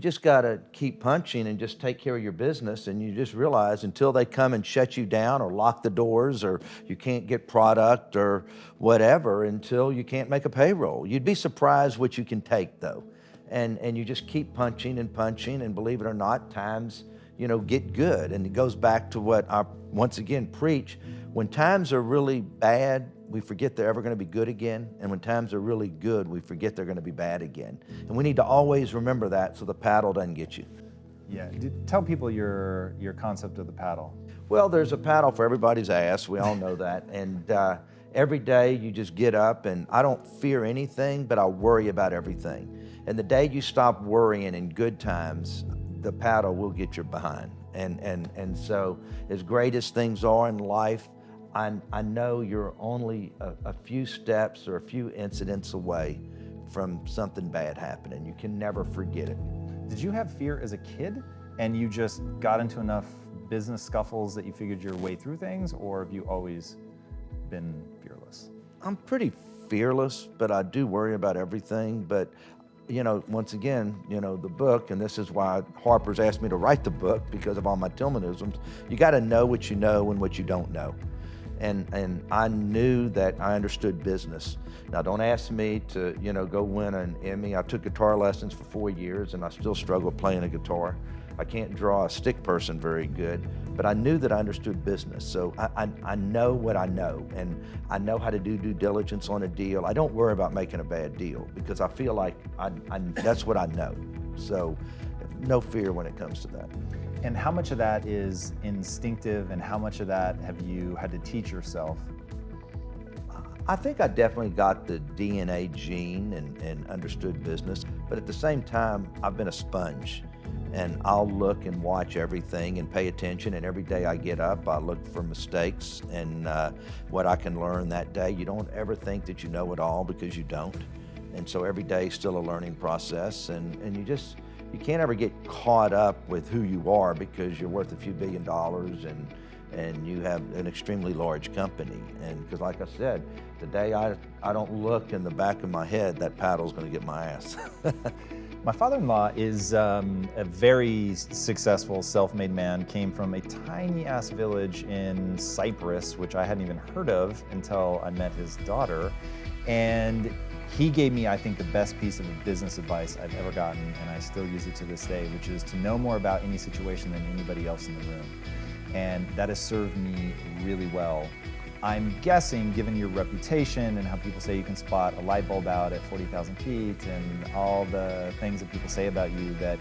You just got to keep punching and just take care of your business, and you just realize until they come and shut you down or lock the doors or you can't get product or whatever, until you can't make a payroll. You'd be surprised what you can take, though. And you just keep punching and punching, and believe it or not, times, get good. And it goes back to what I once again preach. When times are really bad, we forget they're ever going to be good again. And when times are really good, we forget they're going to be bad again. And we need to always remember that so the paddle doesn't get you. Yeah, tell people your concept of the paddle. Well, there's a paddle for everybody's ass. We all know that. And every day you just get up, and I don't fear anything, but I worry about everything. And the day you stop worrying in good times, the paddle will get you behind. And so as great as things are in life, I know you're only a few steps or a few incidents away from something bad happening. You can never forget it. Did you have fear as a kid and you just got into enough business scuffles that you figured your way through things, or have you always been fearless? I'm pretty fearless, but I do worry about everything. But once again, the book, and this is why Harper's asked me to write the book, because of all my Tilmanisms. You got to know what you know and what you don't know. And I knew that I understood business. Now, don't ask me to, go win an Emmy. I took guitar lessons for 4 years, and I still struggle playing a guitar. I can't draw a stick person very good, but I knew that I understood business. So I know what I know, and I know how to do due diligence on a deal. I don't worry about making a bad deal because I feel like that's what I know. So no fear when it comes to that. And how much of that is instinctive, and how much of that have you had to teach yourself? I think I definitely got the DNA gene and understood business, but at the same time, I've been a sponge. And I'll look and watch everything and pay attention, and every day I get up, I look for mistakes and what I can learn that day. You don't ever think that you know it all, because you don't. And so every day is still a learning process, and you can't ever get caught up with who you are, because you're worth a few $1 billion and you have an extremely large company. And because like I said, the day I don't look in the back of my head, that paddle's gonna get my ass. My father-in-law is a very successful self-made man, came from a tiny-ass village in Cyprus, which I hadn't even heard of until I met his daughter. And he gave me, I think, the best piece of business advice I've ever gotten, and I still use it to this day, which is to know more about any situation than anybody else in the room. And that has served me really well. I'm guessing, given your reputation and how people say you can spot a light bulb out at 40,000 feet and all the things that people say about you, that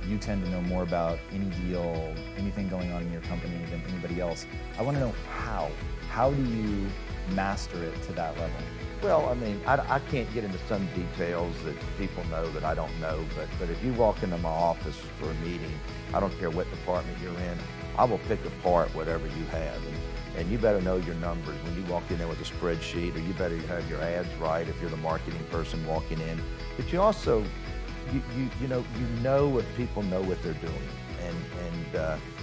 you tend to know more about any deal, anything going on in your company than anybody else. I want to know how. How do you master it to that level? Well, I mean, I can't get into some details that people know that I don't know, but if you walk into my office for a meeting, I don't care what department you're in, I will pick apart whatever you have. And you better know your numbers when you walk in there with a spreadsheet, or you better have your ads right if you're the marketing person walking in. But you also, you know if people know what they're doing.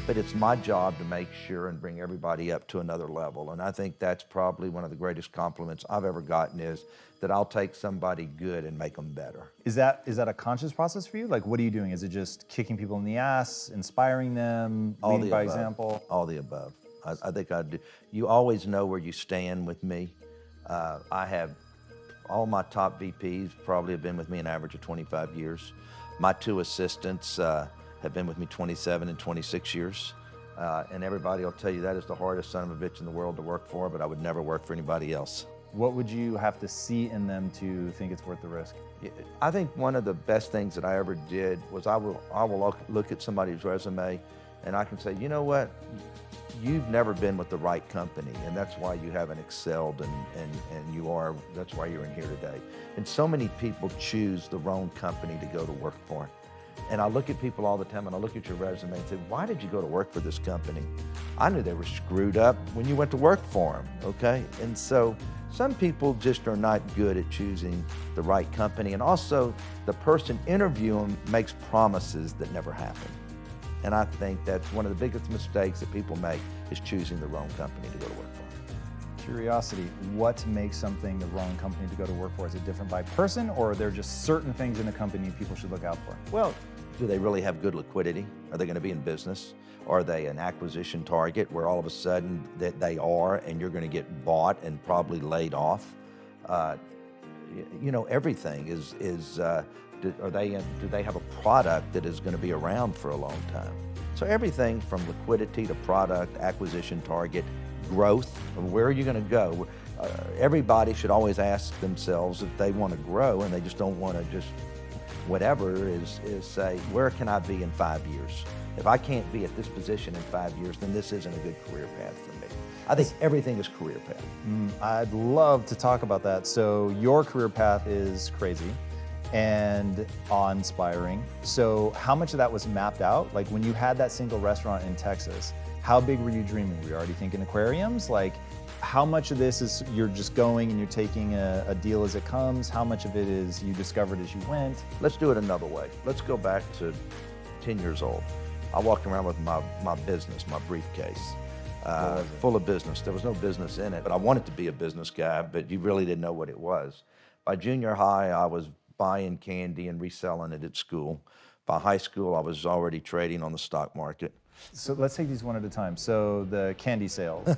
But it's my job to make sure and bring everybody up to another level. And I think that's probably one of the greatest compliments I've ever gotten, is that I'll take somebody good and make them better. Is that a conscious process for you? Like, what are you doing? Is it just kicking people in the ass, inspiring them, leading by example? All the above. I think I do. You always know where you stand with me. I have all my top VPs probably have been with me an average of 25 years. My 2 assistants have been with me 27 and 26 years. And everybody will tell you that is the hardest son of a bitch in the world to work for, but I would never work for anybody else. What would you have to see in them to think it's worth the risk? I think one of the best things that I ever did was I will look at somebody's resume and I can say, you know what? You've never been with the right company, and that's why you haven't excelled, and that's why you're in here today. And so many people choose the wrong company to go to work for. And I look at people all the time, and I look at your resume and say, why did you go to work for this company? I knew they were screwed up when you went to work for them, okay? And so some people just are not good at choosing the right company. And also, the person interviewing makes promises that never happen. And I think that's one of the biggest mistakes that people make, is choosing the wrong company to go to work for. Curiosity, what makes something the wrong company to go to work for? Is it different by person, or are there just certain things in a company people should look out for? Well, Do they really have good liquidity? Are they going to be in business? Are they an acquisition target where all of a sudden that they are and you're going to get bought and probably laid off? Everything do they have a product that is going to be around for a long time? So everything from liquidity to product, acquisition target, growth, where are you going to go? Everybody should always ask themselves if they want to grow and they just don't want to just whatever is say, where can I be in 5 years? If I can't be at this position in 5 years, then this isn't a good career path for me. I think everything is career path. I'd love to talk about that. So your career path is crazy and awe-inspiring. So how much of that was mapped out? Like when you had that single restaurant in Texas, how big were you dreaming? Were you already thinking aquariums? Like how much of this is you're just going and you're taking a deal as it comes? How much of it is you discovered as you went? Let's do it another way. Let's go back to 10 years old. I walked around with my business, my briefcase, full of business. There was no business in it, but I wanted to be a business guy, but you really didn't know what it was. By junior high, I was buying candy and reselling it at school. By high school, I was already trading on the stock market. So let's take these one at a time. So the candy sales.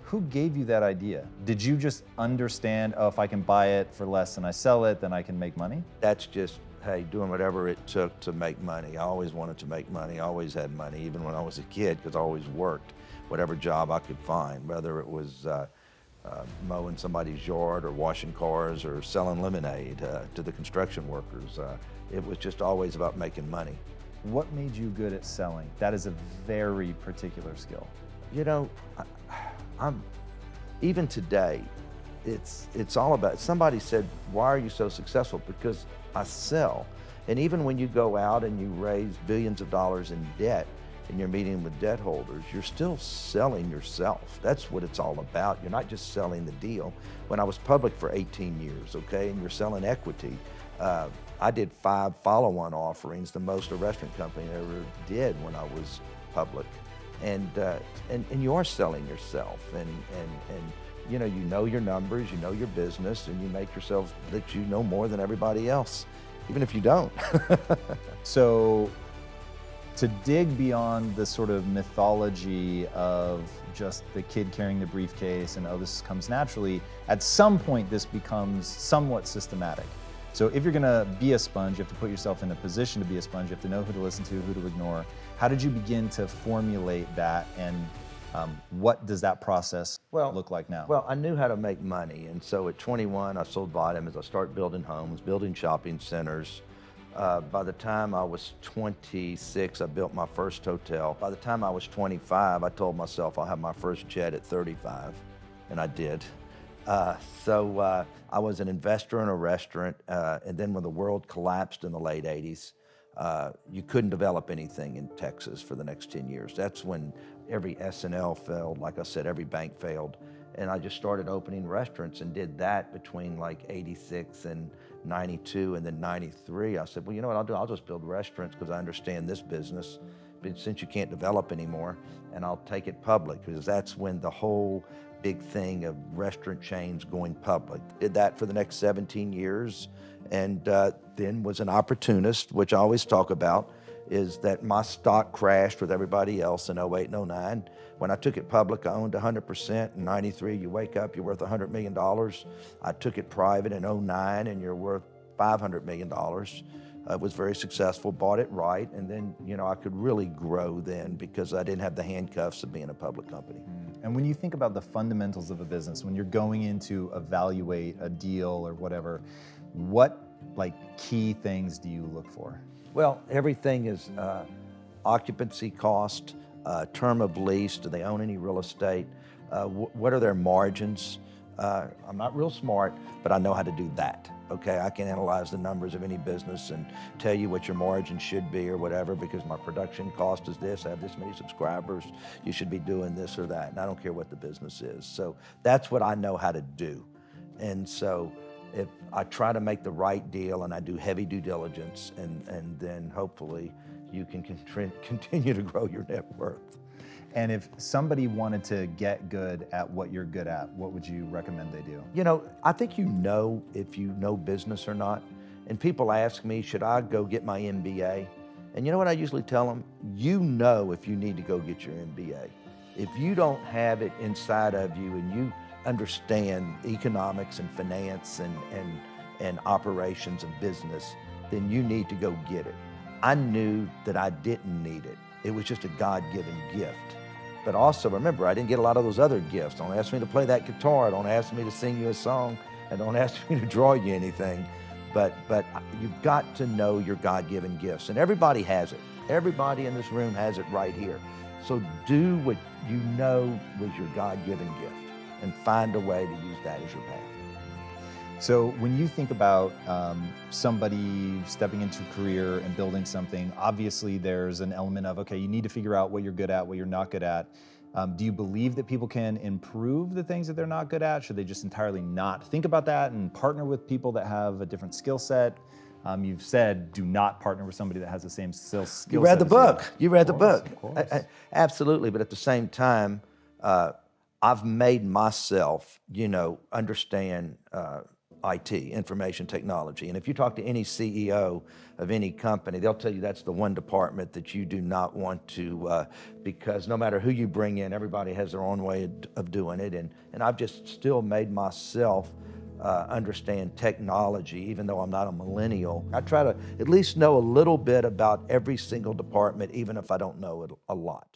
Who gave you that idea? Did you just understand, oh, if I can buy it for less than I sell it, then I can make money? That's just, hey, doing whatever it took to make money. I always wanted to make money. I always had money, even when I was a kid, because I always worked whatever job I could find, whether it was mowing somebody's yard or washing cars or selling lemonade to the construction workers. It was just always about making money. What made you good at selling? That is a very particular skill. You know, even today, it's all about, somebody said, why are you so successful? Because I sell. And even when you go out and you raise billions of dollars in debt and you're meeting with debt holders, you're still selling yourself. That's what it's all about. You're not just selling the deal. When I was public for 18 years, okay, and you're selling equity, I did 5 follow-on offerings, the most a restaurant company ever did when I was public. And you are selling yourself, and you know your numbers, you know your business, and you make yourself that you know more than everybody else, even if you don't. So to dig beyond the sort of mythology of just the kid carrying the briefcase and, oh, this comes naturally, at some point this becomes somewhat systematic. So if you're gonna be a sponge, you have to put yourself in a position to be a sponge. You have to know who to listen to, who to ignore. How did you begin to formulate that, and what does that process look like now? Well, I knew how to make money, and so at 21, I sold vitamins. I started building homes, building shopping centers. By the time I was 26, I built my first hotel. By the time I was 25, I told myself I'll have my first jet at 35, and I did. So I was an investor in a restaurant, and then when the world collapsed in the late 80s, you couldn't develop anything in Texas for the next 10 years. That's when every S&L failed. Like I said, every bank failed. And I just started opening restaurants and did that between like 86 and 92 and then 93. I said, well, you know what I'll do? I'll just build restaurants because I understand this business, but since you can't develop anymore, and I'll take it public, because that's when the whole big thing of restaurant chains going public. Did that for the next 17 years, and then was an opportunist, which I always talk about, is that my stock crashed with everybody else in 08 and 09. When I took it public, I owned 100%. In 93, you wake up, you're worth $100 million. I took it private in 09, and you're worth $500 million. It was very successful, bought it right, and then, you know, I could really grow then because I didn't have the handcuffs of being a public company. And when you think about the fundamentals of a business, when you're going in to evaluate a deal or whatever, what key things do you look for? Well, everything is occupancy cost, term of lease, do they own any real estate, what are their margins? I'm not real smart, but I know how to do that. Okay, I can analyze the numbers of any business and tell you what your margin should be or whatever, because my production cost is this, I have this many subscribers, you should be doing this or that, and I don't care what the business is. So that's what I know how to do. And so if I try to make the right deal and I do heavy due diligence, and then hopefully you can continue to grow your net worth. And if somebody wanted to get good at what you're good at, what would you recommend they do? You know, I think you know if you know business or not. And people ask me, should I go get my MBA? And you know what I usually tell them? You know if you need to go get your MBA. If you don't have it inside of you and you understand economics and finance and operations and business, then you need to go get it. I knew that I didn't need it. It was just a God-given gift. But also remember, I didn't get a lot of those other gifts. Don't ask me to play that guitar. Don't ask me to sing you a song. And don't ask me to draw you anything. But you've got to know your God-given gifts. And everybody has it. Everybody in this room has it right here. So do what you know was your God-given gift and find a way to use that as your path. So when you think about somebody stepping into a career and building something, obviously there's an element of, okay, you need to figure out what you're good at, what you're not good at. Do you believe that people can improve the things that they're not good at? Should they just entirely not think about that and partner with people that have a different skill set? You've said do not partner with somebody that has the same skill set. You read the book. You read the book. Of course. Absolutely, but at the same time, I've made myself, understand IT, information technology. And if you talk to any CEO of any company, they'll tell you that's the one department that you do not want to, because no matter who you bring in, everybody has their own way of doing it. And I've just still made myself understand technology, even though I'm not a millennial. I try to at least know a little bit about every single department, even if I don't know it a lot.